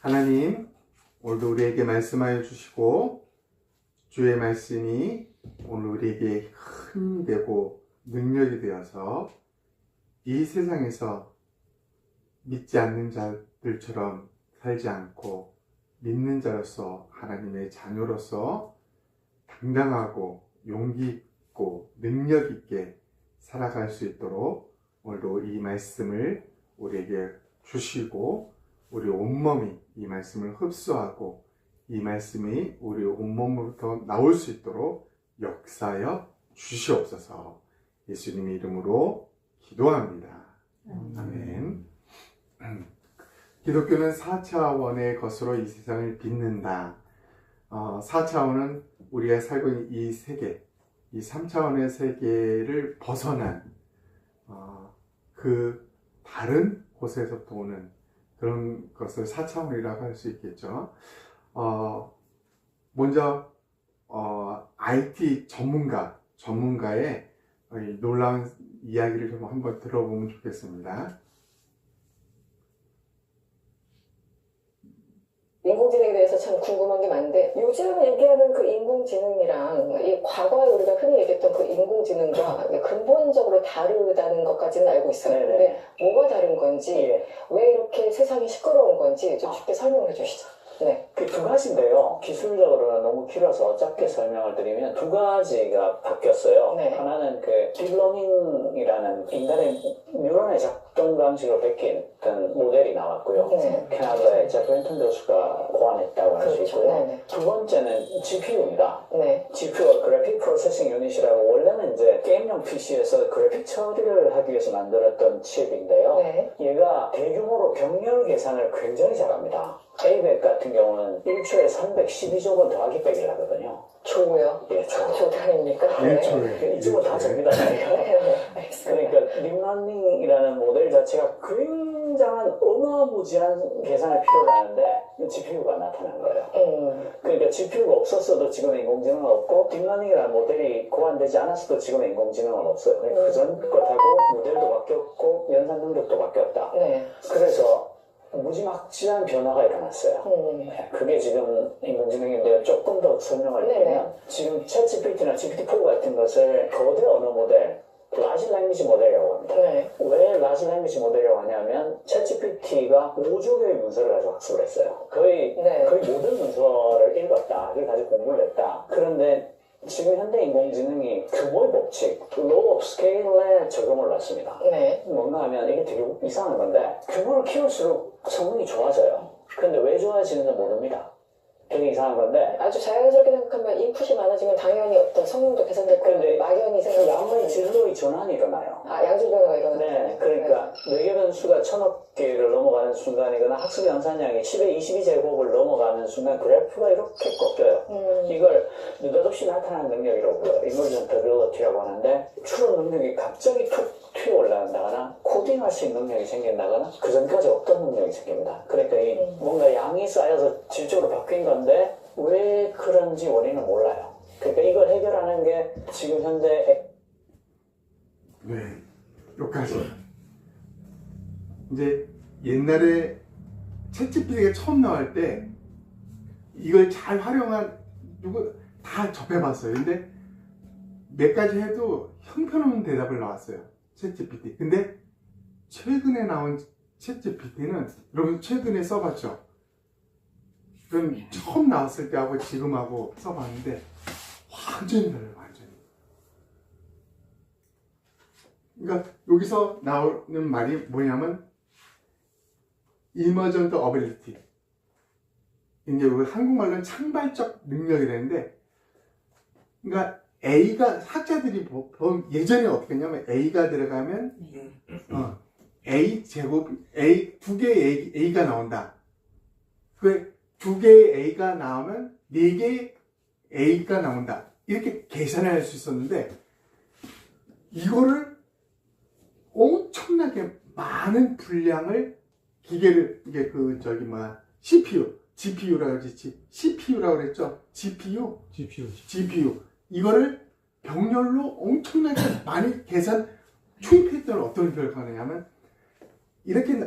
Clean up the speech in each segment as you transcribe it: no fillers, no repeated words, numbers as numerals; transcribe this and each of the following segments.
하나님, 오늘도 우리에게 말씀하여 주시고 주의 말씀이 오늘 우리에게 힘이 되고 능력이 되어서 이 세상에서 믿지 않는 자들처럼 살지 않고 믿는 자로서 하나님의 자녀로서 당당하고 용기 있고 능력 있게 살아갈 수 있도록 오늘도 이 말씀을 우리에게 주시고 우리 온몸이 이 말씀을 흡수하고 이 말씀이 우리 온몸으로부터 나올 수 있도록 역사하여 주시옵소서. 예수님의 이름으로 기도합니다. 아멘. 기독교는 4차원의 것으로 이 세상을 빛낸다. 4차원은 우리가 살고 있는 이 세계, 이 3차원의 세계를 벗어난 그 다른 곳에서부터 오는 그런 것을 4차원이라고 할 수 있겠죠. 먼저 IT 전문가의 놀라운 이야기를 좀 한번 들어보면 좋겠습니다. 인공지능에 대해서 참 궁금한 게 많은데 요즘 얘기하는 그 인공지능이랑 이 과거에 우리가 흔히 얘기했던 그 인공지능과 근본적으로 다르다는 것까지는 알고 있어요. 근데 뭐가 다른 건지 왜 이렇게 세상이 시끄러운 건지 좀 쉽게 설명해 주시죠. 네. 그 두 가지인데요. 기술적으로는 너무 길어서 짧게 설명을 드리면 두 가지가 바뀌었어요. 네. 하나는 그 딥러닝이라는 인간의 뉴런의 작동 방식으로 베낀 어떤 모델이 나왔고요. 네. 캐나다의 제프 헨턴 교수가 고안했다고 할 수 그렇죠. 있고요. 네네. 두 번째는 GPU입니다. 네. GPU, 그래픽 프로세싱 유닛이라고 원래는 이제 게임용 PC에서 그래픽 처리를 하기 위해서 만들었던 칩인데요. 네. 얘가 대규모로 병렬 계산을 굉장히 잘합니다. ABEC 같은 경우는 1초에 312조 번 더하기 빼기를 하거든요. 조고요. 예, 조. 조단입니까? 네, 네. 조예요. 이쪽은 다 접니다. 네. 알겠습니다. 그러니까 딥러닝이라는 모델 자체가 굉장한 어마무지한 계산을 필요로 하는데 GPU가 나타난 거예요. 그러니까 GPU가 없었어도 지금의 인공지능은 없고 딥러닝이라는 모델이 고안되지 않았어도 지금의 인공지능은 없어요. 그러니까 그전 것하고 모델도 바뀌었고 연산 능력도 바뀌었다. 네. 그래서 무지막지한 변화가 일어났어요. 그게 지금 인공지능인데요. 조금 더 설명을 드리면 지금 챗GPT나 GPT-4 같은 것을 거대 언어 모델, 라지 랭귀지 모델이라고 합니다. 네. 왜 라지 랭귀지 모델이라고 하냐면 챗GPT가 5조 개의 문서를 가지고 학습을 했어요. 거의 모든 문서를 읽었다. 그걸 가지고 공부를 했다. 그런데 지금 현대 인공지능이 규모의 법칙, 로우 오브 스케일에 적용을 놨습니다. 네. 뭔가 하면 이게 되게 이상한 건데 규모를 키울수록 성능이 좋아져요. 근데 왜 좋아지는지 모릅니다. 되게 이상한 건데 아주 자연스럽게 생각하면 인풋이 많아지면 당연히 어떤 성능도 개선될 근데 거고 막연히 생각하면 양의 진로의 전환이 일어나요. 양질 변화가 일어나요. 네, 그러니까 외계 변수가 1000억 개를 넘어가는 순간이거나 학습 연산량이 10의 22제곱을 넘어가는 순간 그래프가 이렇게 꺾여요. 이걸 느닷없이 나타나는 능력이라고 불러요. Emergent Ability라고 하는데 추론 능력이 갑자기 툭 튀어 올라간다거나 코딩할 수 있는 능력이 생긴다거나 그 전까지 없던 능력이 생깁니다. 그러니까 이 뭔가 양이 쌓여서 질적으로 바뀐 건데 왜 그런지 원인은 몰라요. 그러니까 이걸 해결하는 게 지금 현재 네, 여기까지. 이제 옛날에 챗GPT가 처음 나올 때 이걸 잘 활용한 누구 다 접해봤어요. 근데 몇 가지 해도 형편없는 대답을 나왔어요. 챗GPT. 근데 최근에 나온 챗GPT는 여러분 최근에 써봤죠? 그럼 처음 나왔을 때하고 지금하고 써봤는데 완전히 달라요. 완전히. 그러니까 여기서 나오는 말이 뭐냐면 Emergent Ability. 이제 한국말로는 창발적 능력이라는데, 그러니까 A가 학자들이 예전에 어떻게 했냐면 A가 들어가면 A 제곱 A 두 개의 A가 나온다. 그 두 개의 A가 나오면 네 개의 A가 나온다. 이렇게 계산할 수 있었는데 이거를 엄청나게 많은 분량을 기계를 이게 GPU라고 그랬지. CPU라고 그랬죠. GPU. 이거를 병렬로 엄청나게 많이 투입했던 어떤 결과냐면 이렇게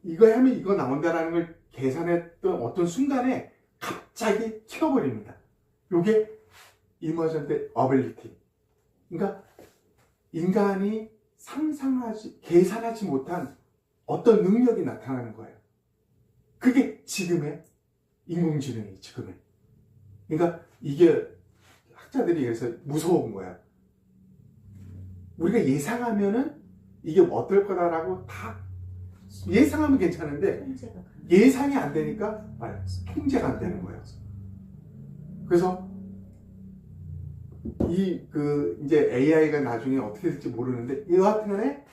이거 하면 이거 나온다라는 걸 계산했던 어떤 순간에 갑자기 튀어버립니다. 요게 이머전트 어빌리티. 그러니까 인간이 계산하지 못한 어떤 능력이 나타나는 거예요. 그게 지금의 인공지능이 지금의. 그러니까 이게 학자들이 그래서 무서운 거야. 우리가 예상하면은 이게 어떨 거다라고 다 예상하면 괜찮은데 예상이 안 되니까 통제가 안 되는 거예요. 그래서 이제 AI가 나중에 어떻게 될지 모르는데 여하튼 간에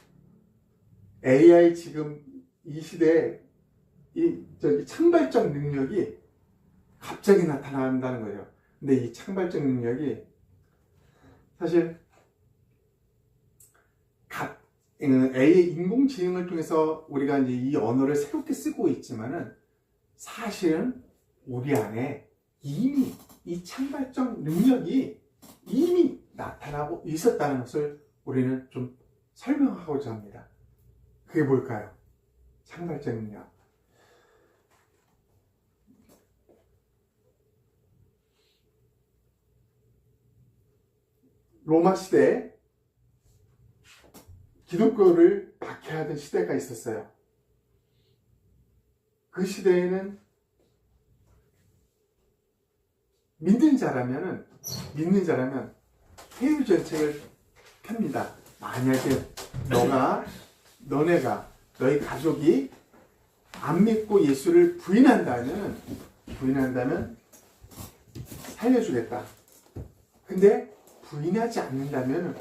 AI 지금 이 시대에 창발적 능력이 갑자기 나타난다는 거예요. 근데 이 창발적 능력이 사실 AI 인공지능을 통해서 우리가 이제 이 언어를 새롭게 쓰고 있지만은 사실은 우리 안에 이미 이 창발적 능력이 이미 나타나고 있었다는 것을 우리는 좀 설명하고자 합니다. 그게 뭘까요? 창발적 능력. 로마 시대에 기독교를 박해하던 시대가 있었어요. 그 시대에는 믿는 자라면 회유 정책을 펴니다. 만약에 너네가 너희 가족이 안 믿고 예수를 부인한다면 살려주겠다. 근데 부인하지 않는다면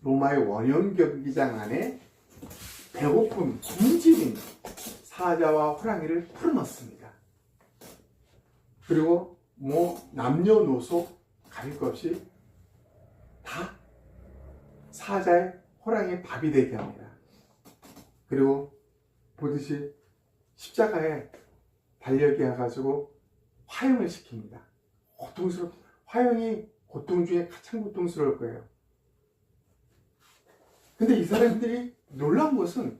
로마의 원형 경기장 안에 배고픈 굶주린 사자와 호랑이를 풀어넣습니다. 그리고 남녀노소 가릴 것 없이 다 사자의 호랑이의 밥이 되게 합니다. 그리고 보듯이 십자가에 달려게 해가지고 화형을 시킵니다. 화형이 고통 중에 가장 고통스러울 거예요. 근데 이 사람들이 놀라운 것은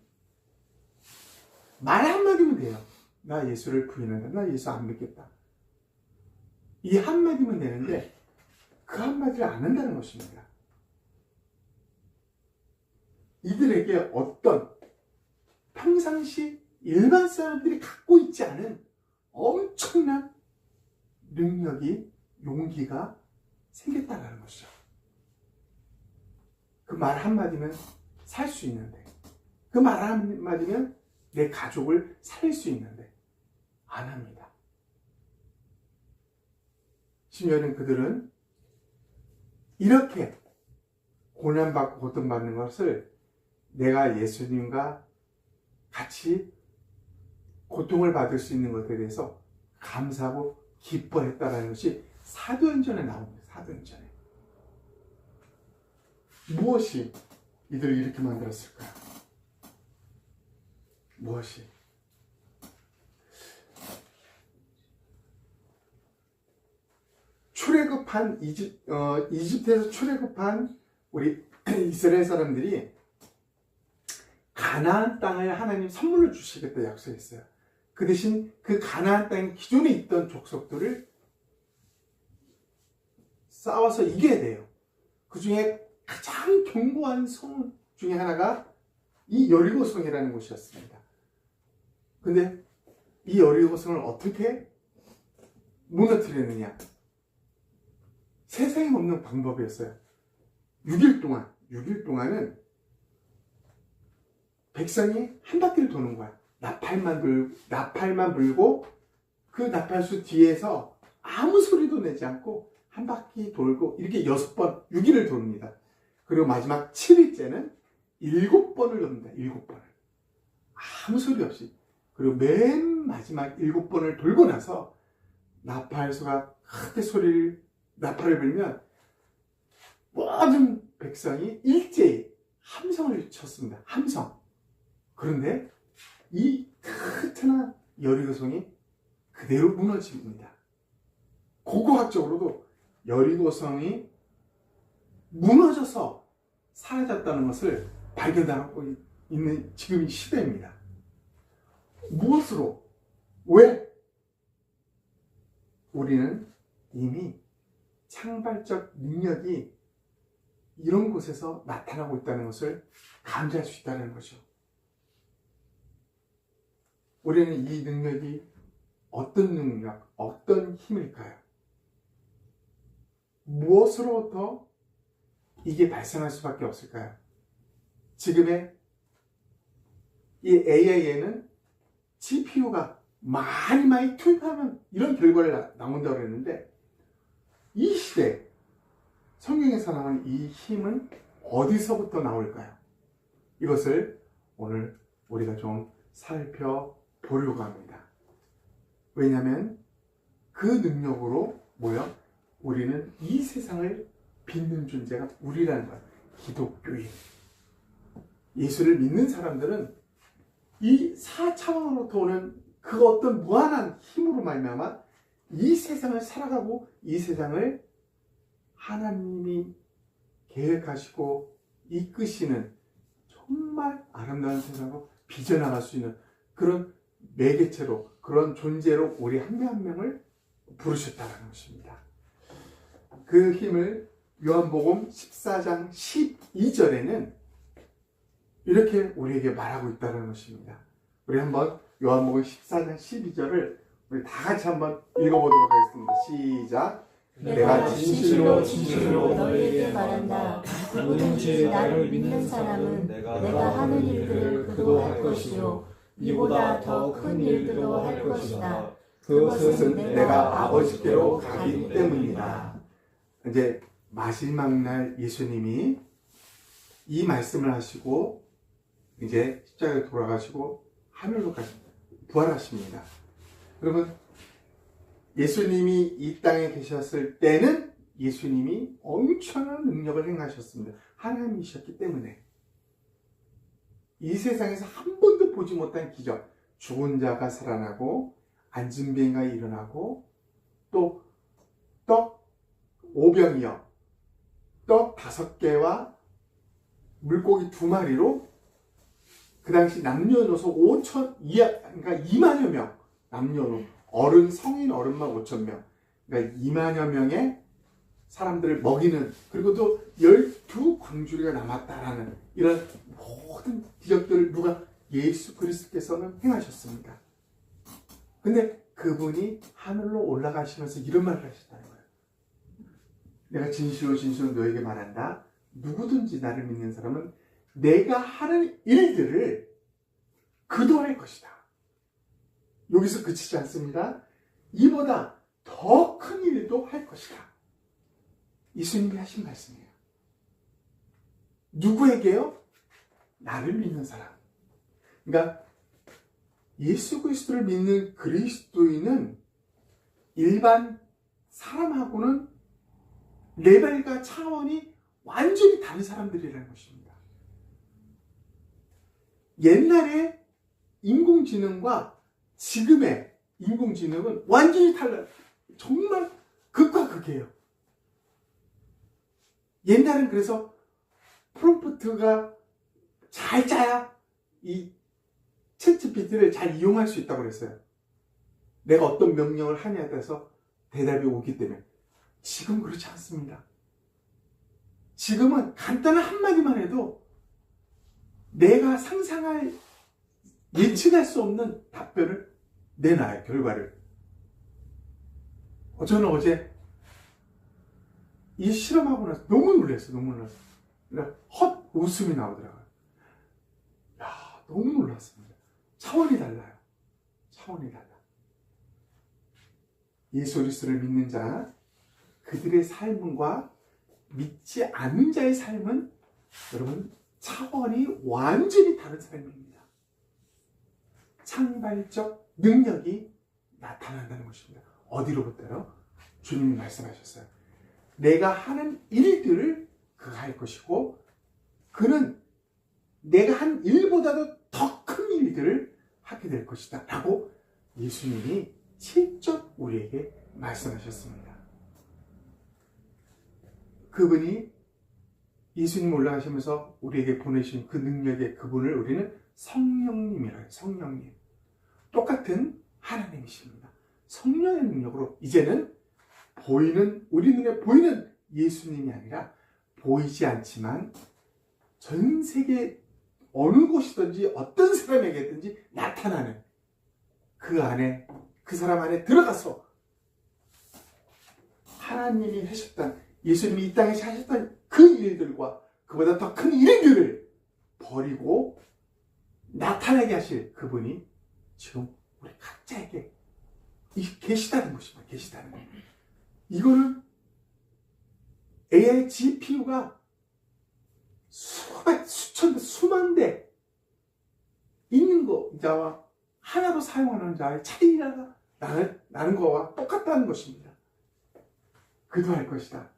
말 한마디면 돼요. 나 예수를 부인한다. 나 예수 안 믿겠다. 이 한마디면 되는데 그 한마디를 안 한다는 것입니다. 이들에게 어떤 평상시 일반 사람들이 갖고 있지 않은 엄청난 능력이, 용기가 생겼다는 것이죠. 그 말 한마디면 살 수 있는데, 그 말 한마디면 내 가족을 살릴 수 있는데 안 합니다. 심지어는 그들은 이렇게 고난받고 고통받는 것을 내가 예수님과 같이 고통을 받을 수 있는 것에 대해서 감사하고 기뻐했다는 것이 사도행전에 나옵니다. 사도행전에. 무엇이 이들을 이렇게 만들었을까요? 무엇이? 이집트에서 출애굽한 우리 이스라엘 사람들이 가나안 땅을 하나님 선물로 주시겠다 약속했어요. 그 대신 그 가나안 땅 기존에 있던 족속들을 싸워서 이겨야 돼요. 그 중에 가장 견고한 성 중에 하나가 이 여리고성이라는 곳이었습니다. 근데 이 여리고성을 어떻게 무너뜨리느냐? 세상에 없는 방법이었어요. 6일 동안은 백성이 한 바퀴를 도는 거야. 나팔만 불고 그 나팔수 뒤에서 아무 소리도 내지 않고 한 바퀴 돌고 이렇게 6번, 6일을 돕니다. 그리고 마지막 7일째는 7번을 돕니다. 7번을. 아무 소리 없이. 그리고 맨 마지막 7번을 돌고 나서 나팔수가 크게 나팔을 불면 모든 백성이 일제히 함성을 쳤습니다. 함성. 그런데 이 튼튼한 여리고성이 그대로 무너집니다. 고고학적으로도 여리고성이 무너져서 사라졌다는 것을 발견하고 있는 지금 이 시대입니다. 무엇으로 왜? 우리는 이미 창발적 능력이 이런 곳에서 나타나고 있다는 것을 감지할 수 있다는 거죠. 우리는 이 능력이 어떤 능력, 어떤 힘일까요? 무엇으로부터 이게 발생할 수밖에 없을까요? 지금의 이 AI에는 GPU가 많이 투입하면 이런 결과를 나온다고 그랬는데, 이 시대 성경에서 나오는 이 힘은 어디서부터 나올까요? 이것을 오늘 우리가 좀 살펴보려고 합니다. 왜냐하면 그 능력으로 우리는 이 세상을 빚는 존재가 우리라는 거예요. 기독교인. 예수를 믿는 사람들은 이 4차원으로부터 오는 그 어떤 무한한 힘으로 말미암아 이 세상을 살아가고 이 세상을 하나님이 계획하시고 이끄시는 정말 아름다운 세상으로 빚어나갈 수 있는 그런 매개체로, 그런 존재로 우리 한 명 한 명을 부르셨다는 것입니다. 그 힘을 요한복음 14장 12절에는 이렇게 우리에게 말하고 있다는 것입니다. 우리 한번 요한복음 14장 12절을 우리 다 같이 한번 읽어보도록 하겠습니다. 시작. 내가 진실로 진실로 너희에게 말한다. 누구든지 나를 믿는 사람은 내가 하는 일들을 그도 할 것이요 이보다 더 큰 일들도 할 것이다. 그것은 내가 아버지께로 가기 때문이다. 이제 마지막 날 예수님이 이 말씀을 하시고 이제 십자가에 돌아가시고 하늘로 부활하십니다. 여러분, 예수님이 이 땅에 계셨을 때는 예수님이 엄청난 능력을 행하셨습니다. 하나님이셨기 때문에. 이 세상에서 한 번도 보지 못한 기적, 죽은 자가 살아나고 앉은 뱅이가 일어나고 또 떡 5병이요, 떡 5개와 물고기 2마리로 그 당시 남녀노소 그러니까 2만여 명, 남녀노소 성인 어른만 5,000명, 그러니까 2만여 명의 사람들을 먹이는, 그리고 또 12광주리가 남았다라는 이런 모든 기적들을 예수 그리스도께서는 행하셨습니다. 근데 그분이 하늘로 올라가시면서 이런 말을 하셨다는 거예요. 내가 진실로 진실로 너에게 말한다. 누구든지 나를 믿는 사람은 내가 하는 일들을 그도 할 것이다. 여기서 그치지 않습니다. 이보다 더 큰 일도 할 것이다. 예수님이 하신 말씀이에요. 누구에게요? 나를 믿는 사람. 그러니까 예수 그리스도를 믿는 그리스도인은 일반 사람하고는 레벨과 차원이 완전히 다른 사람들이라는 것입니다. 옛날에 인공지능과 지금의 인공지능은 완전히 달라요. 정말 극과 극이에요. 옛날엔 그래서 프롬프트가 잘 짜야 이 챗GPT를 잘 이용할 수 있다고 그랬어요. 내가 어떤 명령을 하냐에 따라서 대답이 오기 때문에. 지금 그렇지 않습니다. 지금은 간단한 한마디만 해도 내가 상상할, 예측할 수 없는 답변을 내놔요, 결과를. 저는 어제 이 실험하고 나서 너무 놀랐어요. 헛 웃음이 나오더라고요. 야, 너무 놀랐습니다. 차원이 달라요. 차원이 달라. 예수 그리스도를 믿는 자, 그들의 삶과 믿지 않는 자의 삶은 여러분 차원이 완전히 다른 삶입니다. 창발적 능력이 나타난다는 것입니다. 어디로부터요? 주님이 말씀하셨어요. 내가 하는 일들을 그가 할 것이고 그는 내가 한 일보다도 더 큰 일들을 하게 될 것이다 라고 예수님이 직접 우리에게 말씀하셨습니다. 그분이 예수님 올라가시면서 우리에게 보내신 그 능력의 그분을 우리는 성령님이라 해요. 성령님. 똑같은 하나님이십니다. 성령의 능력으로 이제는 우리 눈에 보이는 예수님이 아니라 보이지 않지만 전 세계 어느 곳이든지 어떤 사람에게든지 나타나는 그 사람 안에 들어가서 하나님이 하셨던, 예수님이 이 땅에서 하셨던 그 일들과 그보다 더 큰 일들을 버리고 나타나게 하실 그분이 지금 우리 각자에게 계시다는 것입니다. 계시다는 것. 이거는 AI GPU가 수만 대 있는 자와 하나로 사용하는 자의 차이가 나는 거와 똑같다는 것입니다. 그도할 것이다.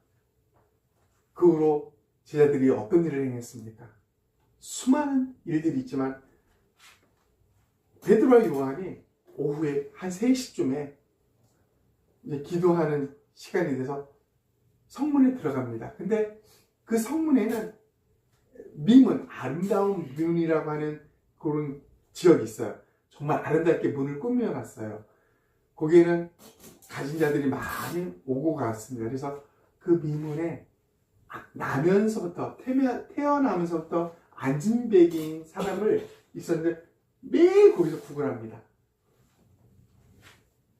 그 후로 제자들이 어떤 일을 행했습니까? 수많은 일들이 있지만 베드로와 요한이 오후에 한 3시쯤에 이제 기도하는 시간이 돼서 성문에 들어갑니다. 근데 그 성문에는 아름다운 문이라고 하는 그런 지역이 있어요. 정말 아름답게 문을 꾸며놨어요. 거기에는 가진 자들이 많이 오고 갔습니다. 그래서 그 미문에 태어나면서부터 안진뱅이인 사람을 있었는데 매일 거기서 구걸합니다.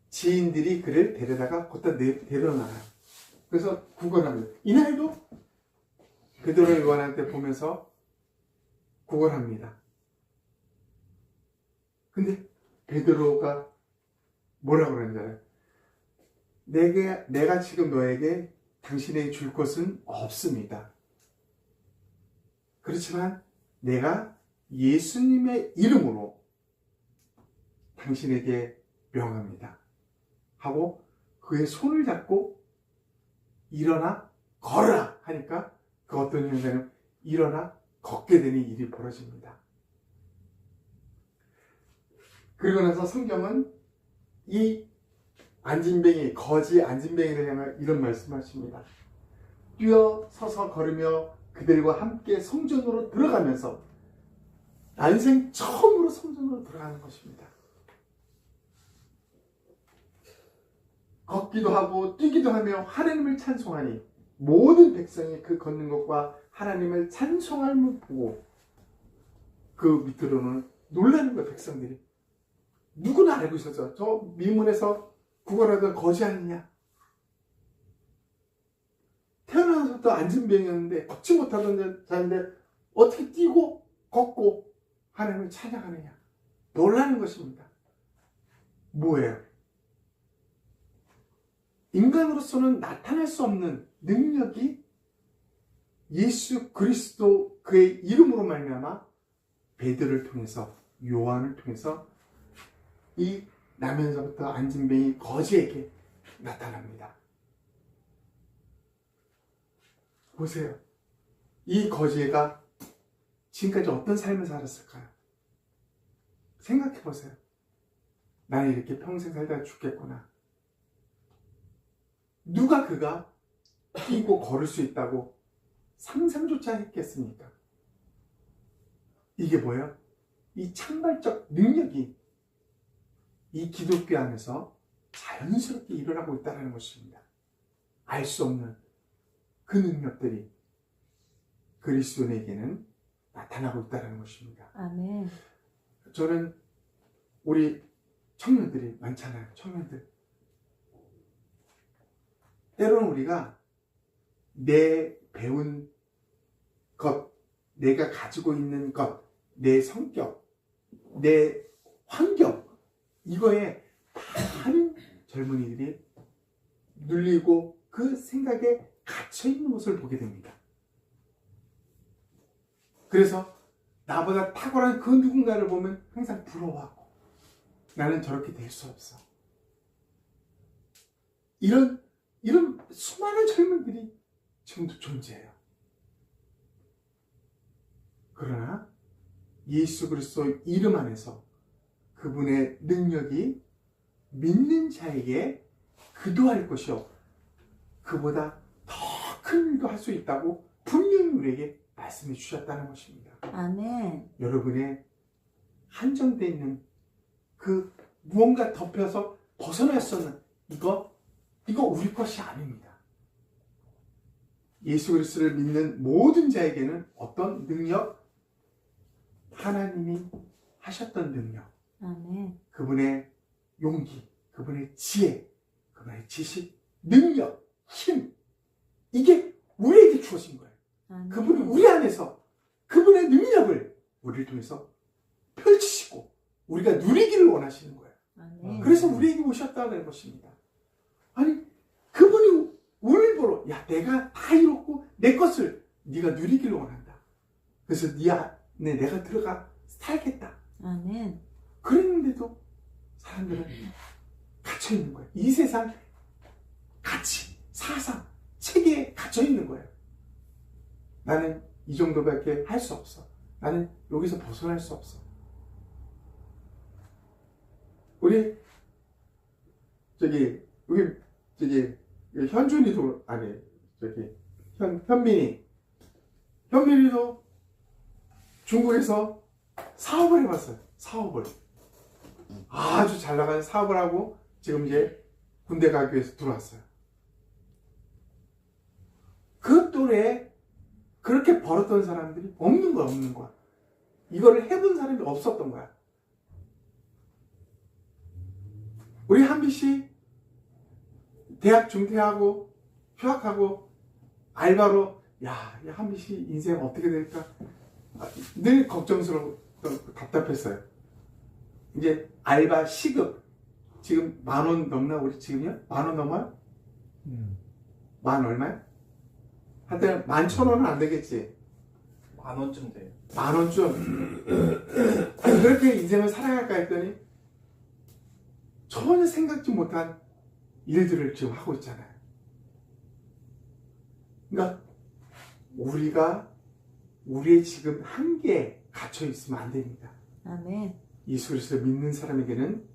지인들이 그를 데려다가 거기다 데려놔요. 그래서 구걸합니다. 이날도 베드로를 요한한테 보면서 구걸합니다. 근데 베드로가 뭐라고 그러는지 알아요? 내가 지금 너에게 당신에게 줄 것은 없습니다. 그렇지만 내가 예수님의 이름으로 당신에게 명합니다. 하고 그의 손을 잡고 일어나 걸어라 하니까 그 어떤 현상은 일어나 걷게 되는 일이 벌어집니다. 그리고 나서 성경은 이 거지 안진뱅이를 향해 이런 말씀하십니다. 뛰어서서 걸으며 그들과 함께 성전으로 들어가면서 난생 처음으로 성전으로 들어가는 것입니다. 걷기도 하고 뛰기도 하며 하나님을 찬송하니 모든 백성이 그 걷는 것과 하나님을 찬송함을 보고 그 밑으로는 놀라는 거예요. 백성들이. 누구나 알고 있었죠. 저 미문에서 구걸하던 거지 아니냐. 태어나서부터 안진뱅이였는데 걷지 못하던 자인데 어떻게 뛰고 걷고 하나님을 찬양하느냐. 놀라는 것입니다. 뭐예요? 인간으로서는 나타날 수 없는 능력이 예수 그리스도 그의 이름으로 말미암아 베드로를 통해서 요한을 통해서 이 나면서부터 안진뱅이 거지에게 나타납니다. 보세요. 이 거지가 지금까지 어떤 삶을 살았을까요? 생각해 보세요. 나는 이렇게 평생 살다가 죽겠구나. 누가 그가 뛰고 걸을 수 있다고 상상조차 했겠습니까? 이게 뭐예요? 이 창발적 능력이 이 기독교 안에서 자연스럽게 일어나고 있다는 것입니다. 알 수 없는 그 능력들이 그리스도인에게는 나타나고 있다는 것입니다. 아멘. 저는 우리 청년들이 많잖아요. 청년들. 때로는 우리가 내 배운 것, 내가 가지고 있는 것, 내 성격, 내 환경, 이거에 많은 젊은이들이 눌리고 그 생각에 갇혀있는 모습을 보게 됩니다. 그래서 나보다 탁월한 그 누군가를 보면 항상 부러워하고 나는 저렇게 될 수 없어. 이런 수많은 젊은들이 지금도 존재해요. 그러나 예수 그리스도 이름 안에서 그분의 능력이 믿는 자에게 그도할 것이요 그보다 더 큰 일도 할 수 있다고 분명히 우리에게 말씀해 주셨다는 것입니다. 아멘. 여러분의 한정되어 있는 그 무언가 덮여서 벗어날 수 없는 이거 우리 것이 아닙니다. 예수 그리스도를 믿는 모든 자에게는 어떤 능력? 하나님이 하셨던 능력, 아멘. 그분의 용기, 그분의 지혜, 그분의 지식, 능력, 힘, 이게 우리에게 주어진 거예요. 아멘. 그분은 우리 안에서 그분의 능력을 우리를 통해서 펼치시고 우리가 누리기를 원하시는 거예요. 아멘. 그래서 우리에게 오셨다는 것입니다. 아니, 그분이 우리를 보러, 야, 내가 다 이뤘고 내 것을 네가 누리기를 원한다. 그래서 네 안에 내가 들어가 살겠다. 아멘. 그랬는데도 사람들은 갇혀 있는 거예요. 이 세상 가치, 사상, 체계에 갇혀 있는 거예요. 나는 이 정도밖에 할 수 없어. 나는 여기서 벗어날 수 없어. 우리 현준이도 아니 현민이도 중국에서 사업을 해봤어요. 사업을 아주 잘 나가는 사업을 하고 지금 이제 군대 가기 위해서 들어왔어요. 그 또래에 그렇게 벌었던 사람들이 없는 거야. 이거를 해본 사람이 없었던 거야. 우리 한비 씨 대학 중퇴하고 휴학하고 알바로 한비 씨 인생 어떻게 될까 늘 걱정스럽고 답답했어요. 이제 알바 시급 지금 10,000원 넘나 우리 지금요? 10,000원 넘어요? 만 얼마야? 한때 11,000원은 안 되겠지. 10,000원쯤 돼요. 10,000원쯤. 그렇게 인생을 살아갈까 했더니 전혀 생각지 못한 일들을 지금 하고 있잖아요. 그러니까 우리가 우리의 지금 한계에 갇혀 있으면 안 됩니다. 아멘. 예수 그리스도를 믿는 사람에게는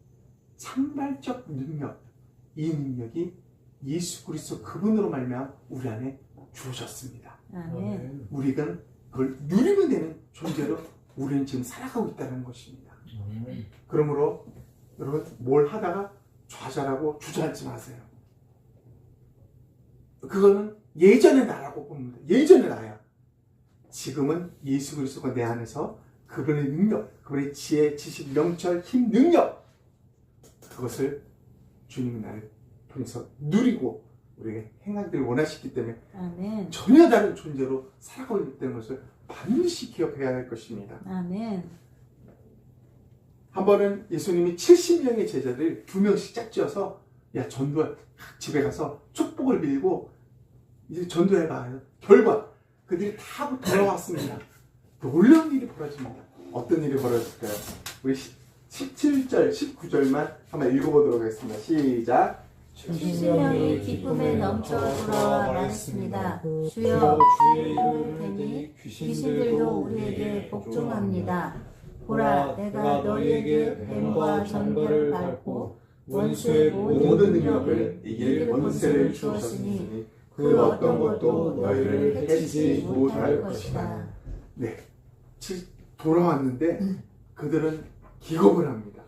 창발적 능력, 이 능력이 예수 그리스도 그분으로 말미암아 우리 안에 주어졌습니다. 아멘. 우리가 그걸 누리면 되는 존재로 우리는 지금 살아가고 있다는 것입니다. 그러므로 여러분 뭘 하다가 좌절하고 주저앉지 마세요. 그거는 예전의 나라고 봅니다. 예전의 나야. 지금은 예수 그리스도가 내 안에서 그분의 능력, 그분의 지혜, 지식, 명철, 힘, 능력 그것을 주님이 나를 통해서 누리고 우리에게 행하기를 원하시기 때문에 아멘. 전혀 다른 존재로 살아가고 있다는 것을 반드시 기억해야 할 것입니다. 아멘. 한 번은 예수님이 70명의 제자들 2명씩 짝지어서 전도해 집에 가서 축복을 빌고 이제 전도해봐. 결과 그들이 다 하고 돌아왔습니다. 놀라운 일이 벌어집니다. 어떤 일이 벌어질까요? 우리 17절, 19절만 한번 읽어보도록 하겠습니다. 시작. 70명이 기쁨에 넘쳐 돌아와 말했습니다. 주여, 주의 이름을 대니 귀신들도 우리에게 복종합니다. 보라, 내가 너희에게 뱀과 전거를 밟고 원수의 모든 능력을 이길 권세를 주었으니 그 어떤 것도 너희를 해치지 못할 것이다. 네, 돌아왔는데 그들은 기겁을 합니다.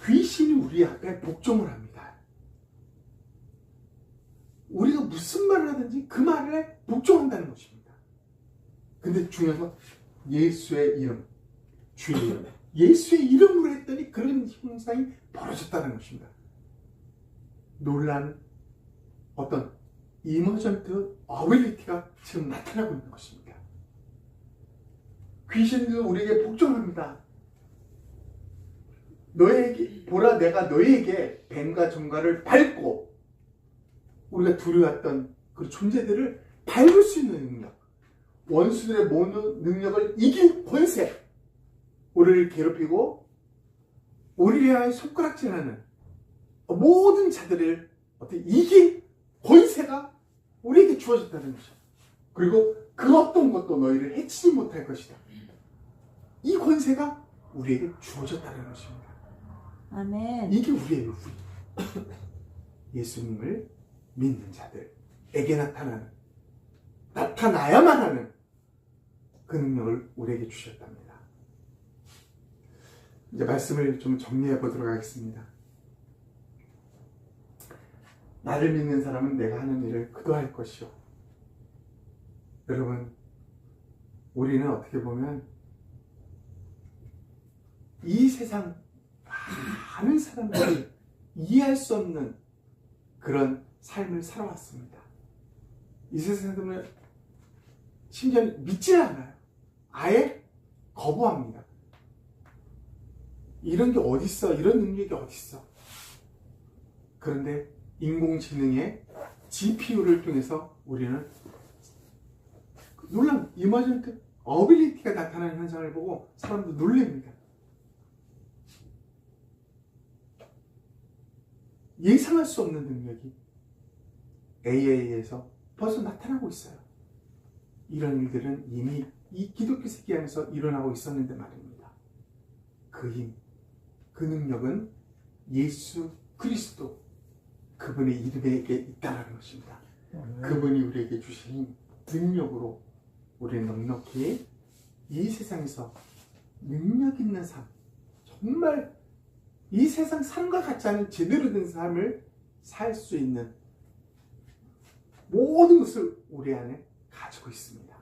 귀신이 우리 앞에 복종을 합니다. 우리가 무슨 말을 하든지 그 말에 복종한다는 것입니다. 근데 중요한 건 예수의 이름, 주의 이름, 예수의 이름으로 했더니 그런 현상이 벌어졌다는 것입니다. 놀란 어떤 이머전트 어빌리티가 지금 나타나고 있는 것입니다. 귀신도 우리에게 복종합니다. 너에게 보라, 내가 너에게 뱀과 정갈을 밟고 우리가 두려웠던 그 존재들을 밟을 수 있는 능력, 원수들의 모든 능력을 이길 권세, 우리를 괴롭히고 우리를 향해 손가락질하는 모든 자들을 어떻게 이길 권세가 우리에게 주어졌다는 것이죠. 그리고 그 어떤 것도 너희를 해치지 못할 것이다. 이 권세가 우리에게 주어졌다는 것입니다. 아멘. 이게 우리의 예수님을 믿는 자들에게 나타나야만 하는 그 능력을 우리에게 주셨답니다. 이제 말씀을 좀 정리해 보도록 하겠습니다. 나를 믿는 사람은 내가 하는 일을 그도 할 것이요. 여러분, 우리는 어떻게 보면 이 세상 많은 사람들이 이해할 수 없는 그런 삶을 살아왔습니다. 이 세상은 심지어 믿지 않아요. 아예 거부합니다. 이런 게 어딨어? 이런 능력이 어딨어? 그런데 인공지능의 GPU를 통해서 우리는 놀란 이머전트 어빌리티가 나타나는 현상을 보고 사람도 놀랍니다. 예상할 수 없는 능력이 AI에서 벌써 나타나고 있어요. 이런 일들은 이미 이 기독교 세계 안에서 일어나고 있었는데 말입니다. 그 힘, 그 능력은 예수 그리스도 그분의 이름에 있다는 것입니다. 그분이 우리에게 주신 능력으로 우리는 넉넉히 이 세상에서 능력 있는 삶, 정말 이 세상 삶과 같지 않은 제대로 된 삶을 살 수 있는 모든 것을 우리 안에 가지고 있습니다.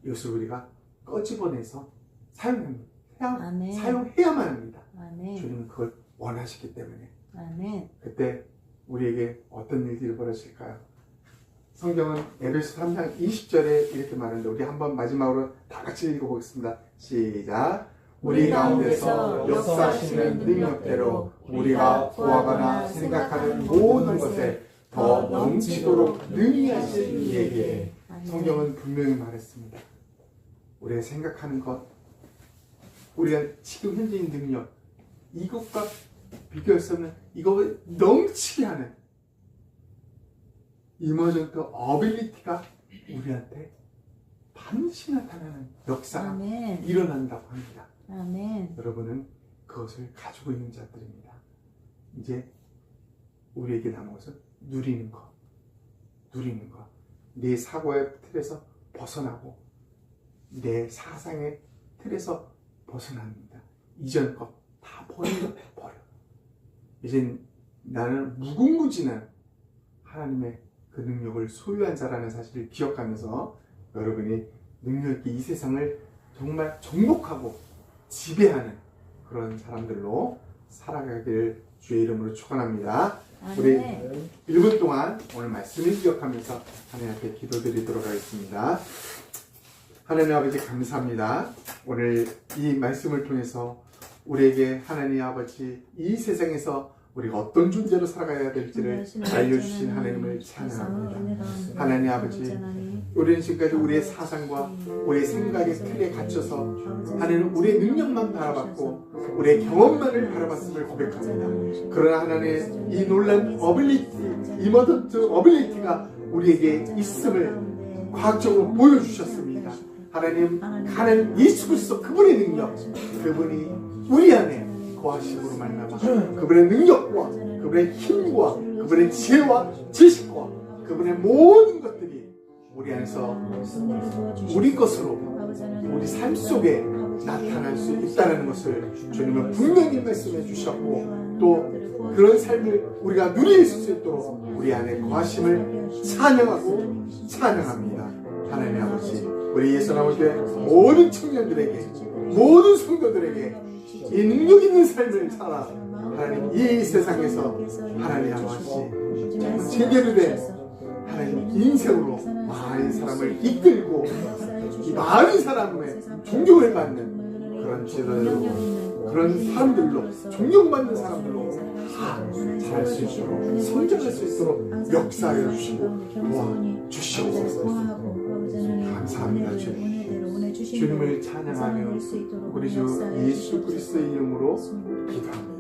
이것을 우리가 꺼집어내서 사용해야만 합니다. 아멘. 주님은 그걸 원하시기 때문에. 아멘. 그때 우리에게 어떤 일들이 벌어질까요? 성경은 에베소 3장 20절에 이렇게 말하는데 우리 한번 마지막으로 다 같이 읽어보겠습니다. 시작. 우리 가운데서 역사하시는 능력대로 우리가 구하거나 생각하는 모든 것에 더 넘치도록 능히 하실 이에게. 성경은 분명히 말했습니다. 우리가 생각하는 것, 우리가 지금 현재의 능력, 이것과 비교할 수 없는 이것을 넘치게 하는 이머전트 어빌리티가 우리한테 반드시 나타나는 역사가 아멘. 일어난다고 합니다. 아멘. 여러분은 그것을 가지고 있는 자들입니다. 이제 우리에게 남은 것은 누리는 것. 내 사고의 틀에서 벗어나고 내 사상의 틀에서 벗어납니다. 이전 것 다 버려. 이젠 나는 무궁무진한 하나님의 그 능력을 소유한 자라는 사실을 기억하면서 여러분이 능력 있게 이 세상을 정말 정복하고 지배하는 그런 사람들로 살아가기를 주의 이름으로 축원합니다. 우리 1분 동안 오늘 말씀을 기억하면서 하나님 앞에 기도드리도록 하겠습니다. 하나님 아버지 감사합니다. 오늘 이 말씀을 통해서 우리에게 하나님 아버지 이 세상에서 우리가 어떤 존재로 살아가야 될지를 알려주신 하나님을 찬양합니다. 하나님 아버지, 우리는 지금까지 우리의 사상과 우리의 생각의 틀에 갇혀서 하나님 우리의 능력만 바라봤고 우리의 경험만을 바라봤음을 고백합니다. 그러나 하나님의 이 놀란 어빌리티, 이머전트 어빌리티가 우리에게 있음을 과학적으로 보여주셨습니다. 하나님 예수 그리스도 그분의 능력, 그분이 우리 안에 거하심으로 말미암아 그분의 능력과 그분의 힘과 그분의 지혜와 지식과 그분의 모든 것들이 우리 안에서 우리 것으로 우리 삶 속에 나타날 수 있다는 것을 주님은 분명히 말씀해 주셨고 또 그런 삶을 우리가 누릴 수 있도록 우리 안에 거하심을 찬양합니다. 하나님 아버지, 우리 예수 나오게 모든 청년들에게 모든 성도들에게 이 능력 있는 삶을 살아 하나님 이 세상에서 하나님 아버지 제대로 된 하나님 인생으로 많은 사람을 이끌고 이 많은 사람의 존경을 받는 그런 지도자로 그런 사람들로 존경받는 사람들로 살 수 있도록 성장할 수 있도록 역사하여 주시고 도와주시옵소서. 감사합니다. 주님을 찬양하며 우리 주 예수 그리스도의 이름으로 기도합니다.